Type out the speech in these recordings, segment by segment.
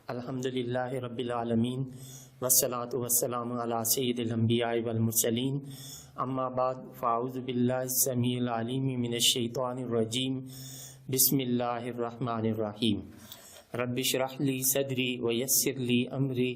الحمدللہ رب العالمین والصلاة والسلام علی سید الانبیاء والمرسلین اما بعد فاعوذ باللہ السمیع العلیم من الشیطان الرجیم بسم اللہ الرحمن الرحیم رب اشرح لی صدری ویسر لی امری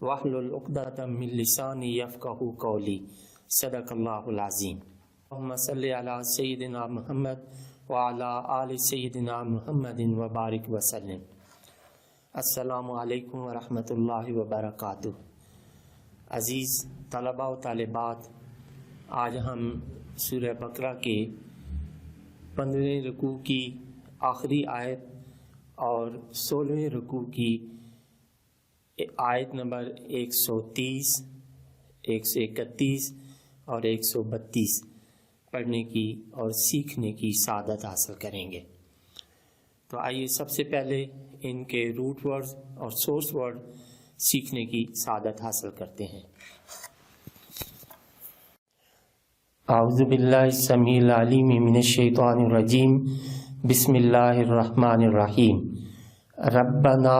واحلل عقدۃ من لسانی یفقہوا قولی صدق اللہ العظیم اللہم صلی علی سیدنا محمد وعلی آل سیدنا محمد وبارک وسلم۔ السلام علیکم ورحمۃ اللہ وبرکاتہ۔ عزیز طلباء و طالبات، آج ہم سورہ بقرہ کے 15ویں رکوع کی آخری آیت اور 16ویں رکوع کی آیت نمبر 130، 131 اور 132 پڑھنے کی اور سیکھنے کی سعادت حاصل کریں گے۔ تو آئیے سب سے پہلے ان کے روٹ ورڈز اور سورس ورڈ سیکھنے کی سعادت حاصل کرتے ہیں۔ اعوذ باللہ السمیع العلیم من الشیطان الرجیم بسم اللہ الرحمن الرحیم۔ ربنا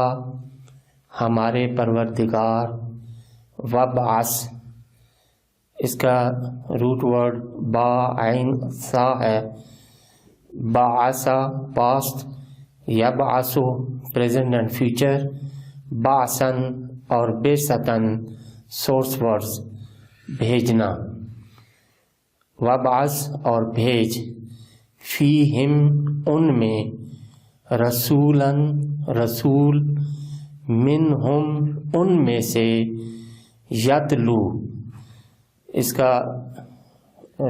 ہمارے پروردگار، وابعث اس کا روٹ ورڈ با عین سا ہے، بعثا پاسٹ، یبعثو پریزنٹ اینڈ فیوچر، بعثن اور بعثتن سورس ورڈز بھیجنا، وابعث اور بھیج، فیہم ان میں، رسولن رسول، منہم ان میں سے، یتلو اس کا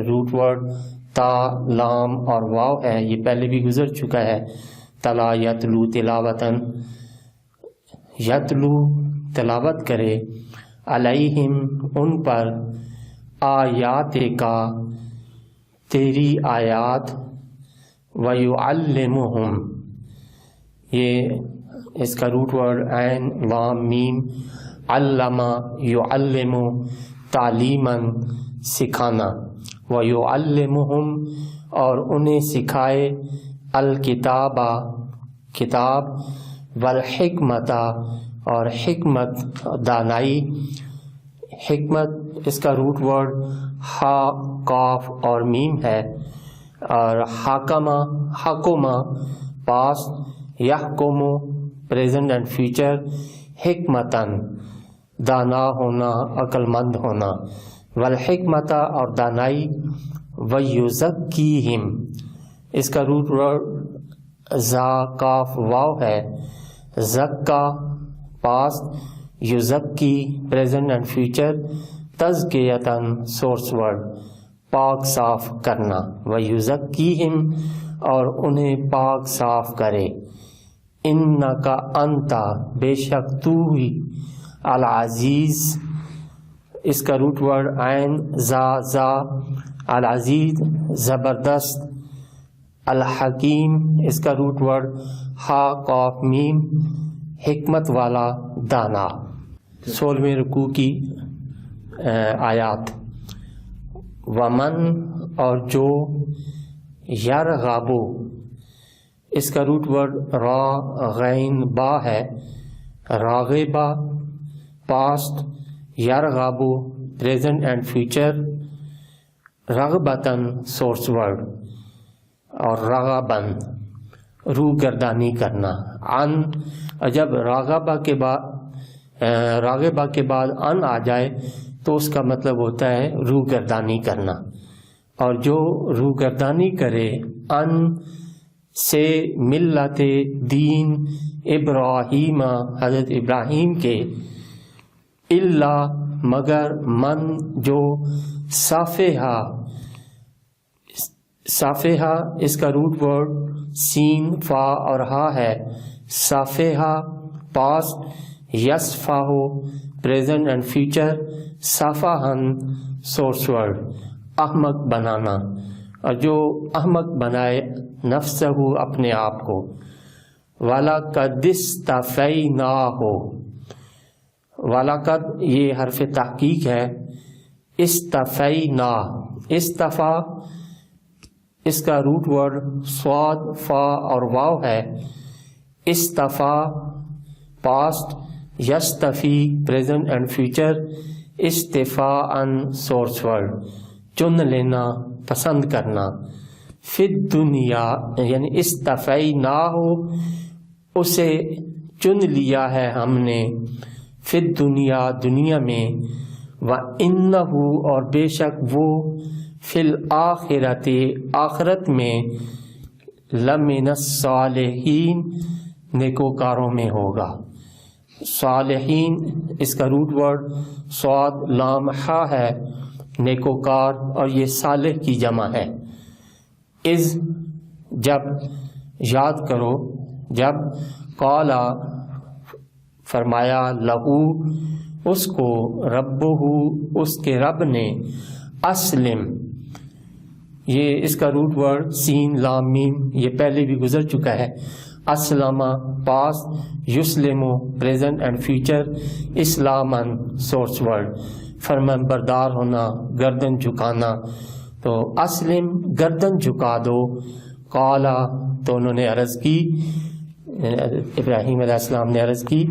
روٹ ورڈ تا لام اور واو ہے، یہ پہلے بھی گزر چکا ہے۔ تلا یتلو تلاوتن، یتلو تلاوت کرے، علیہم ان پر، آیات کا تیری آیات، ویعلمہم یہ اس کا روٹ ورڈ عین لام میم، علم یعلم تعلیماً سکھانا، ویعلمہم اور انہیں سکھائے، الکتابہ کتاب، والحکمت اور حکمت دانائی۔ حکمت اس کا روٹ ورڈ ہا قاف اور میم ہے، اور حکمہ پاسٹ، یحکم پریزنٹ اینڈ فیوچر، حکمتاً دانا ہونا، عقل مند ہونا، والحکمت اور دانائی، ویزکیہم اس کا روٹ ورڈ زا کاف واو ہے، زکا پاسٹ، یزکی پریزنٹ اینڈ فیوچر، تزکیتاً سورس ورڈ پاک صاف کرنا، ویزکیہم اور انہیں پاک صاف کرے، انکا انتا بے شک تو ہی، العزیز اس کا روٹ ورڈ عین زا، العزیز زبردست، الحکیم اس کا روٹ ورڈ ہا قاف میم، حکمت والا دانا۔ 16ویں رکوع کی آیات، ومن اور جو، یرغبو اس کا روٹ ورڈ را غین با ہے، راغبہ پاسٹ، یرغبو پریزنٹ اینڈ فیوچر، رغبتاً سورس ورڈ اور رغباً روح گردانی کرنا۔ ان جب راغبہ کے بعد ان آ جائے تو اس کا مطلب ہوتا ہے روح گردانی کرنا، اور جو روح گردانی کرے ان سے ملت دین ابراہیم حضرت ابراہیم کے، الا مگر من جو، صافحہ اس کا روٹ ورڈ سین فا اور ہا ہے، صافحہ پاسٹ، یصفح پریزنٹ اینڈ فیوچر، صفحن سورس ورڈ احمق بنانا، اور جو احمق بنائے نفسہ اپنے آپ کو، وَلَقَدِ اسْتَفَيْنَاهُ وَلَقَدْ یہ حرف تحقیق ہے، استفینا استفا اس کا روٹ ورڈ صاد فا اور واو ہے، استفا past, یستفی present and future, استفاءً source word, چن لینا پسند کرنا. فی الدنیا یعنی استفینا ہو اسے چن لیا ہے ہم نے، فی الدنیا دنیا میں، وَإِنَّهُ اور بے شک وہ، فی الآخرۃ آخرت میں، لَمِنَ الصالحین نیکوکاروں میں ہوگا. صالحین اس کا روٹ ورڈ صاد لام حا ہے، نیکوکار، اور یہ صالح کی جمع ہے. اذ جب، یاد کرو جب، قالا فرمایا، لہو اس کو، ربہ اس کے رب نے، اسلم، یہ اس کا روٹ ورڈ سین لام میم، یہ پہلے بھی گزر چکا ہے. اسلم پاسٹ، یسلم پریزنٹ اینڈ فیوچر، اسلامن سورس ورڈ، فرمان بردار ہونا، گردن جھکانا. تو اسلم گردن جھکا دو. قالا تو انہوں نے عرض کی، ابراہیم علیہ السلام نے عرض کی،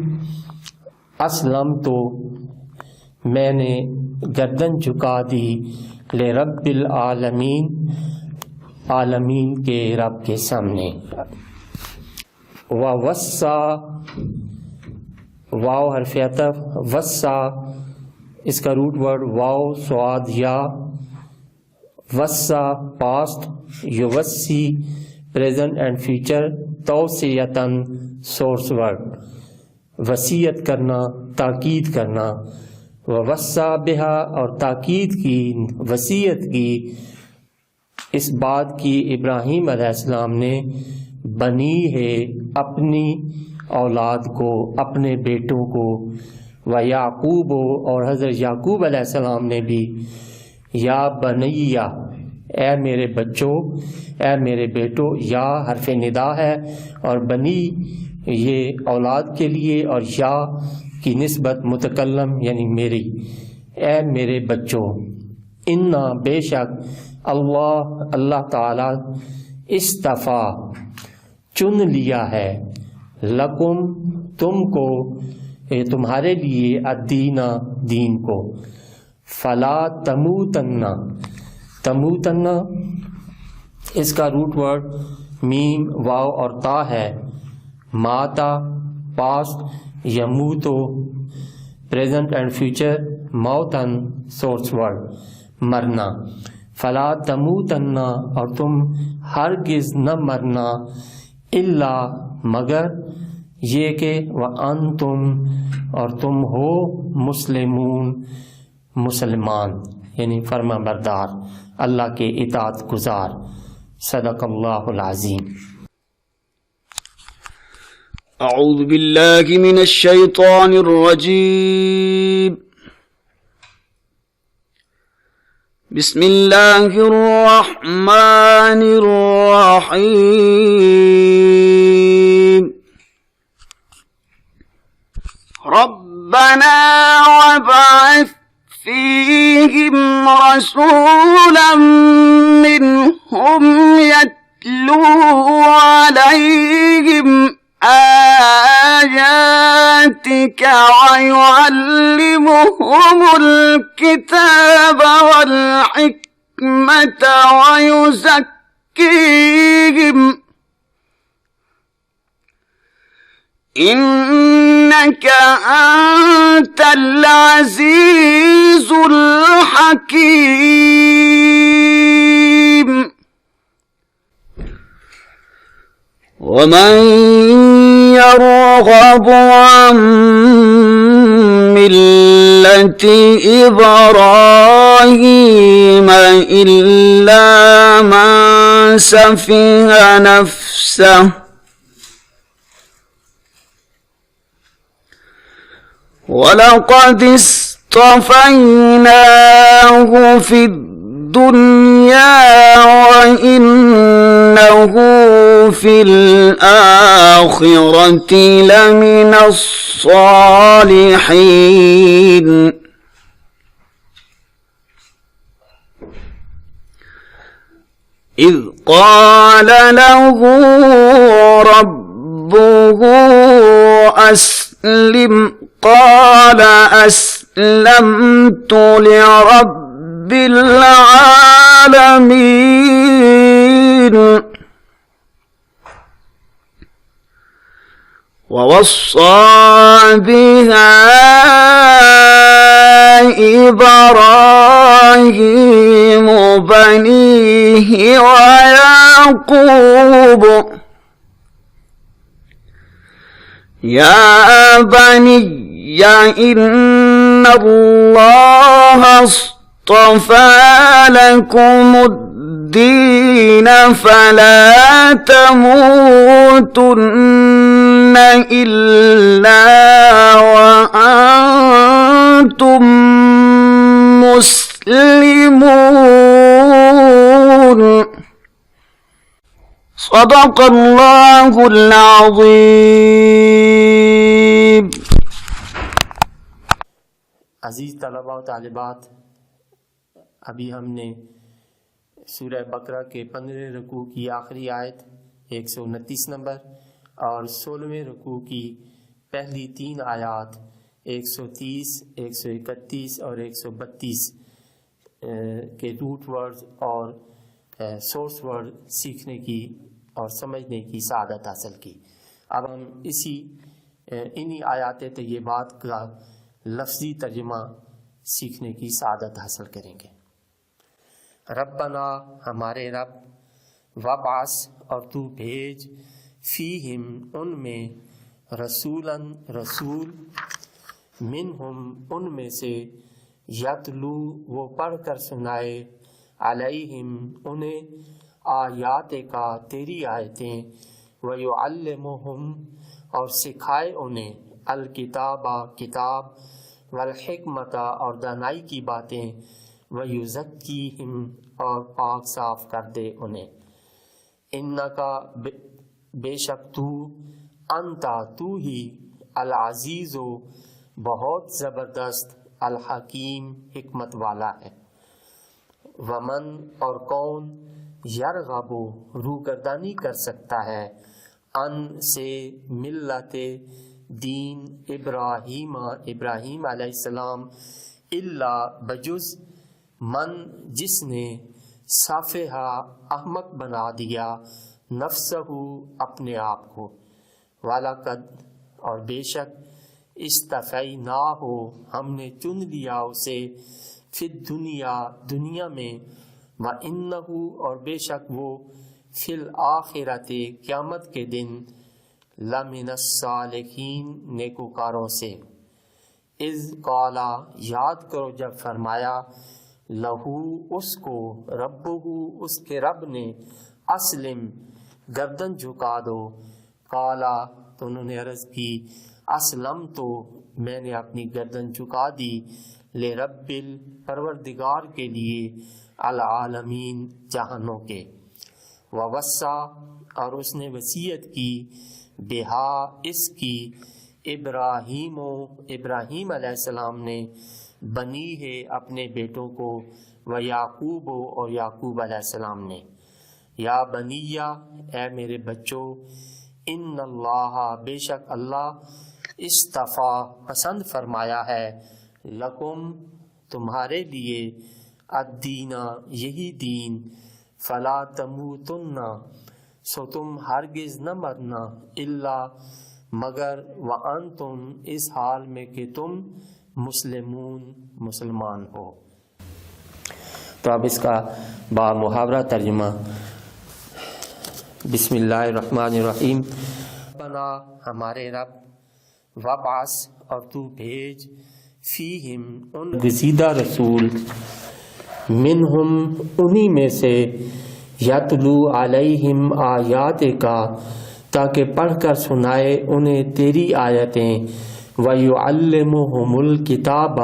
اسلم تو میں نے گردن جھکا دی، لرب العالمین عالمین کے رب کے سامنے. ووسا واو حرف عطف، وسا اس کا روٹ ورڈ واو سواد یا، وسا پاسٹ، یوسی پریزنٹ اینڈ فیوچر، توصیتاً سورس ورڈ، وصیت کرنا، تاکید کرنا. ووسا بہا اور تاکید کی، وصیت کی اس بات کی ابراہیم علیہ السلام نے، بنی ہے اپنی اولاد کو، اپنے بیٹوں کو، و یعقوب اور حضرت یعقوب علیہ السلام نے بھی، یا بنیا اے میرے بچوں، اے میرے بیٹو، یا حرف ندا ہے اور بنی یہ اولاد کے لیے، اور یا کی نسبت متکلم یعنی میری، اے میرے بچوں. انا بے شک، اللہ تعالی، استفا چن لیا ہے، لکم تم کو، تمہارے لیے، الدین دین کو، فلا تموتن، تموتن اس کا روٹ ورڈ میم واو اور تا ہے، ماتا پاسٹ، یموتو پریزنٹ اینڈ فیوچر، موتن سورس ورڈ مرنا. فلا تموتن اور تم ہرگز نہ مرنا، الا مگر یہ کہ، وانتم اور تم ہو، مسلمون مسلمان یعنی فرما بردار، اللہ کے اطاعت گزار. صدق اللہ العظیم. اعوذ باللہ من الشیطان الرجیم. بسم اللہ الرحمن الرحیم. ربنا وابعث فيهم رسولا منهم يتلو عليهم آياتك ويعلمهم الكتاب والحكمة ويزكيهم إنك أنت العزيز الحكيم. ومن يرغب عن ملة إبراهيم إلا من سفه نفسه وَلَقَدِ اصْطَفَيْنَاهُ فِي الدُّنْيَا وَإِنَّهُ فِي الْآخِرَةِ لَمِنَ الصَّالِحِينَ. إِذْ قَالَ لَهُ رَبُّهُ أَسْلِمْ قال أسلمت لرب العالمين ووصى بها إبراهيم بنيه ويعقوب يا بني إن الله اصطفى لكم الدين فلا تموتن إلا وأنتم مسلمون صدق اللہ العظیم۔ عزیز طلباء و طالبات، ابھی ہم نے سورہ بقرہ کے 15 رکوع کی آخری آیت 129 نمبر اور 16ویں رکوع کی پہلی 3 آیات 130، 131 اور 132 کے روٹ ورڈ اور سورس ورڈ سیکھنے کی اور سمجھنے کی سعادت حاصل کی۔ اب ہم انہی آیات طیبات کا لفظی ترجمہ سیکھنے کی سعادت حاصل کریں گے۔ ربنا ہمارے رب، وابعث اور تو بھیج، فیہم ان میں، رسولاً رسول، منہم ان میں سے، یتلو وہ پڑھ کر سنائے، علیہم انہیں، آیات کا تیری آیتیں، ویعلمہم اور سکھائے انہیں، الکتاب کتاب، والحکمت اور دانائی کی باتیں، ویزکیہم اور پاک صاف کر دے انہیں، انکا بے شک تو، انتا تو ہی، العزیز بہت زبردست، الحکیم حکمت والا ہے۔ ومن اور کون، یرغب روگردانی کر سکتا ہے، ان سے ملت دین ابراہیم علیہ السلام، الا بجز من جس نے صافحہ احمق بنا دیا، نفسہ اپنے آپ کو، وَلَقَدْ اور بے شک، اصطفیناہ ہم نے چن لیا اسے، فی الدنیا دنیا میں، وَإِنَّهُ اور بے شک وہ، فی الآخرۃ قیامت کے دن، لَمِنَ الصَّالِحِینَ نیکوکاروں سے۔ اذ قالا یاد کرو جب فرمایا، لہو اس کو، ربہ اس کے رب نے، اسلم گردن جھکا دو، قالا تو انہوں نے عرض کی، اسلم تو میں نے اپنی گردن جھکا دی، لرب پروردگار کے لیے، العالمین جہانوں کے۔ ووصا اور اس نے وصیت کی، بہا اس کی، ابراہیم علیہ السلام نے، بنی ہے اپنے بیٹوں کو، و یعقوب اور یعقوب علیہ السلام نے، یا بنیہ اے میرے بچوں، ان اللہ بے شک اللہ، اصطفیٰ پسند فرمایا ہے، لکم تمہارے لیے، الدین یہی دین، فلا تموتن سو تم ہرگز نہ مرنا، الا مگر، وانتم اس حال میں کہ تم، مسلمون مسلمان ہو۔ تو اب اس کا با محاورہ ترجمہ، بسم اللہ الرحمن الرحیم۔ ربنا ہمارے رب، وابعث اور تو بھیج، فیہم ان گزیدہ رسول، منہم انہی میں سے، یتلو علیہم آیات کا تاکہ پڑھ کر سنائے انہیں تیری آیتیں، وَيُعَلِّمُهُمُ الْكِتَابَ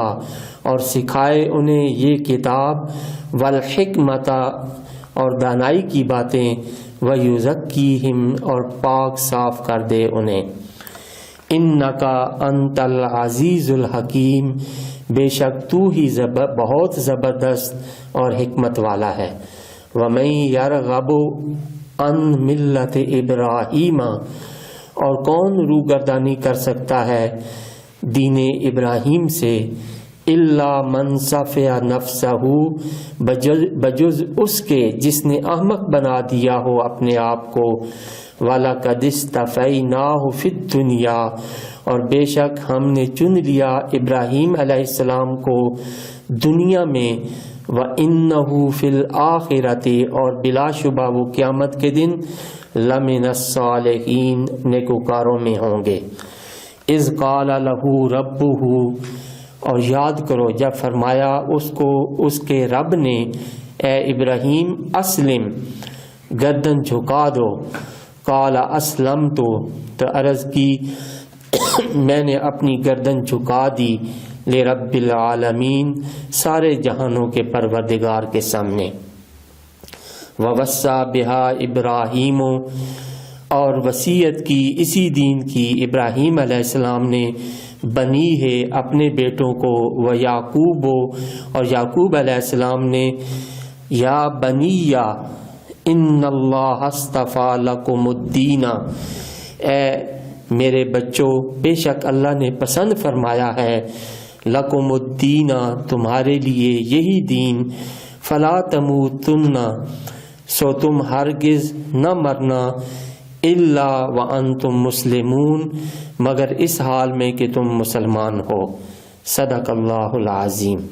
اور سکھائے انہیں یہ کتاب، وَالْحِکْمَةَ اور دانائی کی باتیں، وَيُزَكِّيهِمْ اور پاک صاف کر دے انہیں، اِنَّكَ أَنْتَ الْعَزِيزُ الْحَكِيمُ بے شک تو ہی بہت زبردست اور حکمت والا ہے۔ وَمَن يَرْغَبُ عَن مِلَّةِ إِبْرَاهِيمَ اور کون روگردانی کر سکتا ہے دین ابراہیم سے الا من صفیہ نفسہ بجز اس کے جس نے احمق بنا دیا ہو اپنے آپ کو وَلَقَدِ اسْتَفَيْنَاهُ فِي الدُّنْيَا اور بے شک ہم نے چن لیا ابراہیم علیہ السلام کو دنیا میں وَإِنَّهُ فِي الْآخِرَةِ اور بلا شبہ وہ قیامت کے دن لَمِنَ الصَّالِحِينَ نیکوکاروں میں ہوں گے اِذْ قَالَ لَهُ رَبُّهُ اور یاد کرو جب فرمایا اس کو اس کے رب نے اے ابراہیم اسلم گردن جھکا دو قال اسلمت تو عرض کی میں نے اپنی گردن جھکا دی لرب العالمین سارے جہانوں کے پروردگار کے سامنے ووصى بها ابراہیم اور وصیت کی اسی دین کی ابراہیم علیہ السلام نے بنی ہے اپنے بیٹوں کو و یعقوب اور یعقوب علیہ السلام نے یا بنی ان اللہ اصطفیٰ لکم الدین اے میرے بچوں بے شک اللہ نے پسند فرمایا ہے لکم الدین تمہارے لیے یہی دین فلا تموتن سو تم ہرگز نہ مرنا الا وانتم مسلمون مگر اس حال میں کہ تم مسلمان ہو صدق اللہ العظیم